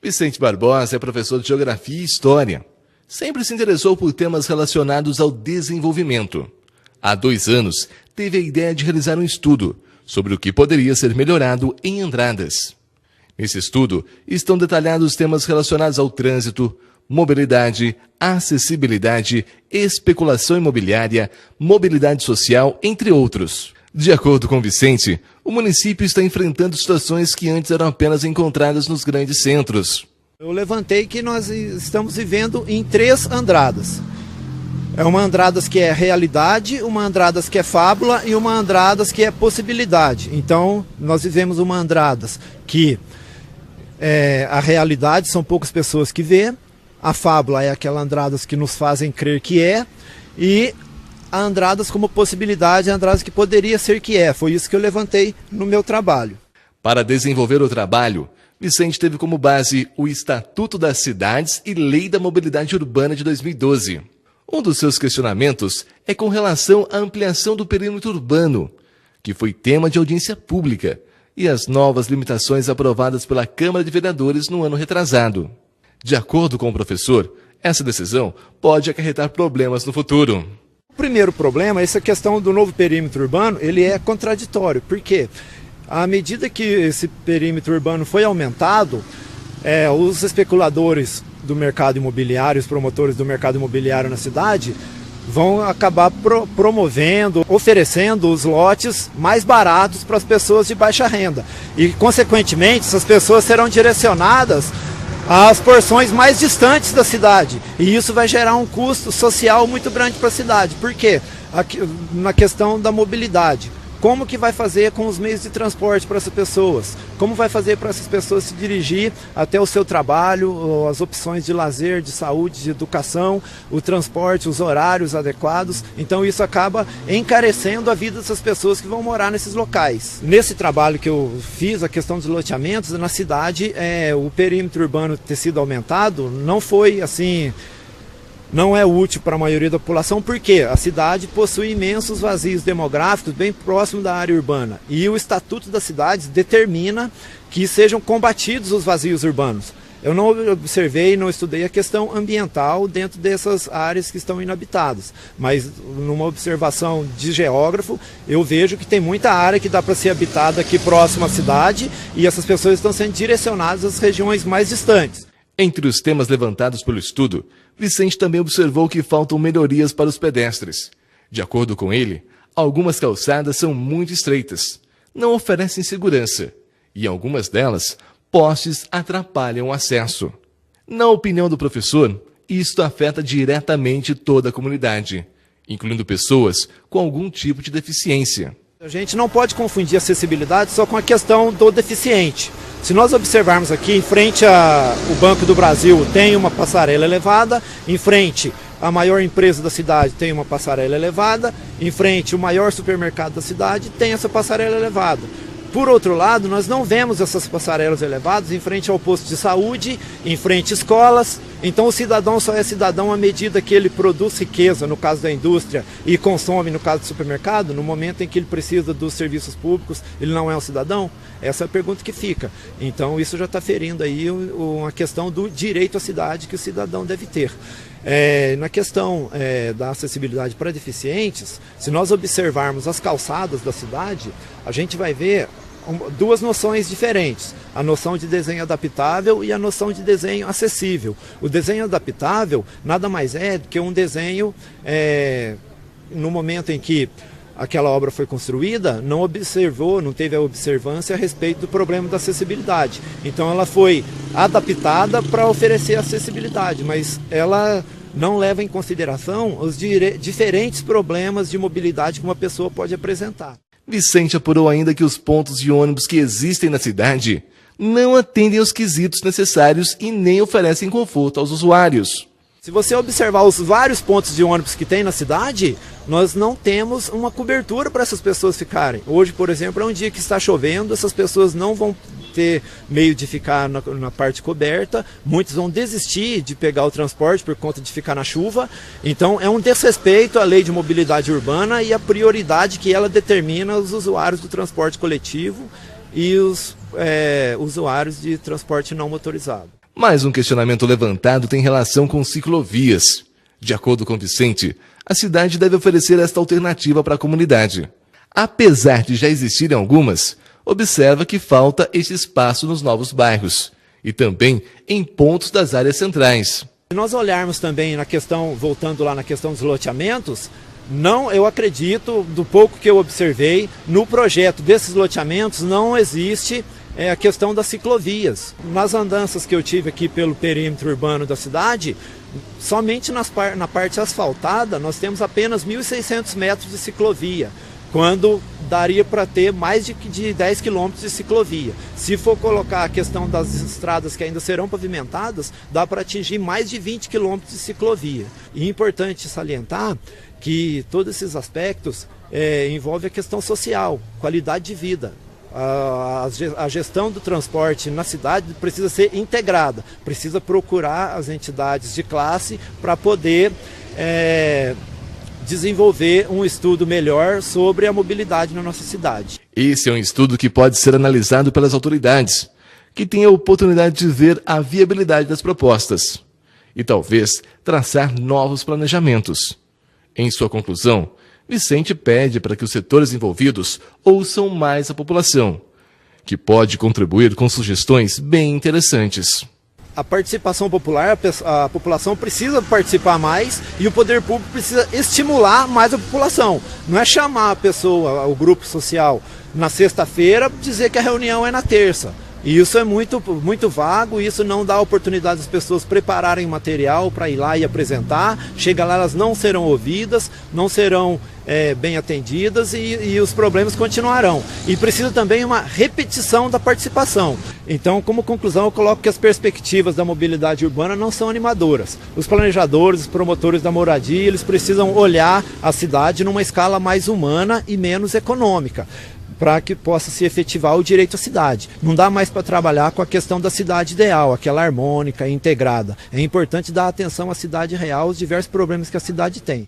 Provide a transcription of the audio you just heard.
Vicente Barbosa é professor de Geografia e História. Sempre se interessou por temas relacionados ao desenvolvimento. Há 2 anos, teve a ideia de realizar um estudo sobre o que poderia ser melhorado em Andradas. Nesse estudo, estão detalhados temas relacionados ao trânsito, mobilidade, acessibilidade, especulação imobiliária, mobilidade social, entre outros. De acordo com Vicente, o município está enfrentando situações que antes eram apenas encontradas nos grandes centros. Eu levantei que nós estamos vivendo em 3 Andradas. É uma Andradas que é realidade, uma Andradas que é fábula e uma Andradas que é possibilidade. Então, nós vivemos uma Andradas que a realidade são poucas pessoas que vê, a fábula é aquela Andradas que nos fazem crer que é, e a Andradas como possibilidade, a Andradas que poderia ser que é. Foi isso que eu levantei no meu trabalho. Para desenvolver o trabalho, Vicente teve como base o Estatuto das Cidades e Lei da Mobilidade Urbana de 2012. Um dos seus questionamentos é com relação à ampliação do perímetro urbano, que foi tema de audiência pública, e as novas limitações aprovadas pela Câmara de Vereadores no ano retrasado. De acordo com o professor, essa decisão pode acarretar problemas no futuro. O primeiro problema, essa questão do novo perímetro urbano, ele é contraditório. Por quê? À medida que esse perímetro urbano foi aumentado, os especuladores do mercado imobiliário, os promotores do mercado imobiliário na cidade, vão acabar promovendo, oferecendo os lotes mais baratos para as pessoas de baixa renda. E, consequentemente, essas pessoas serão direcionadas às porções mais distantes da cidade. E isso vai gerar um custo social muito grande para a cidade. Por quê? Na questão da mobilidade. Como que vai fazer com os meios de transporte para essas pessoas? Como vai fazer para essas pessoas se dirigir até o seu trabalho, as opções de lazer, de saúde, de educação, o transporte, os horários adequados? Então isso acaba encarecendo a vida dessas pessoas que vão morar nesses locais. Nesse trabalho que eu fiz, a questão dos loteamentos, na cidade, o perímetro urbano ter sido aumentado não foi assim... Não é útil para a maioria da população, porque a cidade possui imensos vazios demográficos bem próximo da área urbana. E o Estatuto das Cidades determina que sejam combatidos os vazios urbanos. Eu não observei, não estudei a questão ambiental dentro dessas áreas que estão inabitadas. Mas numa observação de geógrafo, eu vejo que tem muita área que dá para ser habitada aqui próximo à cidade e essas pessoas estão sendo direcionadas às regiões mais distantes. Entre os temas levantados pelo estudo, Vicente também observou que faltam melhorias para os pedestres. De acordo com ele, algumas calçadas são muito estreitas, não oferecem segurança, e algumas delas, postes atrapalham o acesso. Na opinião do professor, isto afeta diretamente toda a comunidade, incluindo pessoas com algum tipo de deficiência. A gente não pode confundir acessibilidade só com a questão do deficiente. Se nós observarmos aqui, em frente ao Banco do Brasil tem uma passarela elevada, em frente à maior empresa da cidade tem uma passarela elevada, em frente ao maior supermercado da cidade tem essa passarela elevada. Por outro lado, nós não vemos essas passarelas elevadas em frente ao posto de saúde, em frente a escolas. Então o cidadão só é cidadão à medida que ele produz riqueza, no caso da indústria, e consome, no caso do supermercado. No momento em que ele precisa dos serviços públicos, ele não é um cidadão? Essa é a pergunta que fica. Então isso já está ferindo aí uma questão do direito à cidade que o cidadão deve ter. Na questão da acessibilidade para deficientes, se nós observarmos as calçadas da cidade, a gente vai ver 2 noções diferentes, a noção de desenho adaptável e a noção de desenho acessível. O desenho adaptável nada mais é do que um desenho no momento em que aquela obra foi construída, não teve a observância a respeito do problema da acessibilidade. Então ela foi adaptada para oferecer acessibilidade, mas ela não leva em consideração os diferentes problemas de mobilidade que uma pessoa pode apresentar. Vicente apurou ainda que os pontos de ônibus que existem na cidade não atendem aos quesitos necessários e nem oferecem conforto aos usuários. Se você observar os vários pontos de ônibus que tem na cidade, nós não temos uma cobertura para essas pessoas ficarem. Hoje, por exemplo, é um dia que está chovendo, essas pessoas não vão ter meio de ficar na parte coberta, muitos vão desistir de pegar o transporte por conta de ficar na chuva. Então é um desrespeito à lei de mobilidade urbana e a prioridade que ela determina os usuários do transporte coletivo e os usuários de transporte não motorizado. Mais um questionamento levantado tem relação com ciclovias. De acordo com Vicente, a cidade deve oferecer esta alternativa para a comunidade. Apesar de já existirem algumas, observa que falta este espaço nos novos bairros e também em pontos das áreas centrais. Se nós olharmos também na questão, voltando lá na questão dos loteamentos, eu acredito, do pouco que eu observei, no projeto desses loteamentos não existe a questão das ciclovias. Nas andanças que eu tive aqui pelo perímetro urbano da cidade, somente na parte asfaltada nós temos apenas 1.600 metros de ciclovia, quando daria para ter mais de 10 quilômetros de ciclovia. Se for colocar a questão das estradas que ainda serão pavimentadas, dá para atingir mais de 20 quilômetros de ciclovia. E é importante salientar que todos esses aspectos envolvem a questão social, qualidade de vida. A gestão do transporte na cidade precisa ser integrada, precisa procurar as entidades de classe para poder desenvolver um estudo melhor sobre a mobilidade na nossa cidade. Esse é um estudo que pode ser analisado pelas autoridades, que têm a oportunidade de ver a viabilidade das propostas e talvez traçar novos planejamentos. Em sua conclusão, Vicente pede para que os setores envolvidos ouçam mais a população, que pode contribuir com sugestões bem interessantes. A participação popular, a população precisa participar mais e o poder público precisa estimular mais a população. Não é chamar a pessoa, o grupo social, na sexta-feira, dizer que a reunião é na terça. E isso é muito vago, isso não dá oportunidade das pessoas prepararem material para ir lá e apresentar. Chega lá, elas não serão ouvidas, não serão bem atendidas e os problemas continuarão. E precisa também uma repetição da participação. Então, como conclusão, eu coloco que as perspectivas da mobilidade urbana não são animadoras. Os planejadores, os promotores da moradia, eles precisam olhar a cidade numa escala mais humana e menos econômica, para que possa se efetivar o direito à cidade. Não dá mais para trabalhar com a questão da cidade ideal, aquela harmônica e integrada. É importante dar atenção à cidade real, aos diversos problemas que a cidade tem.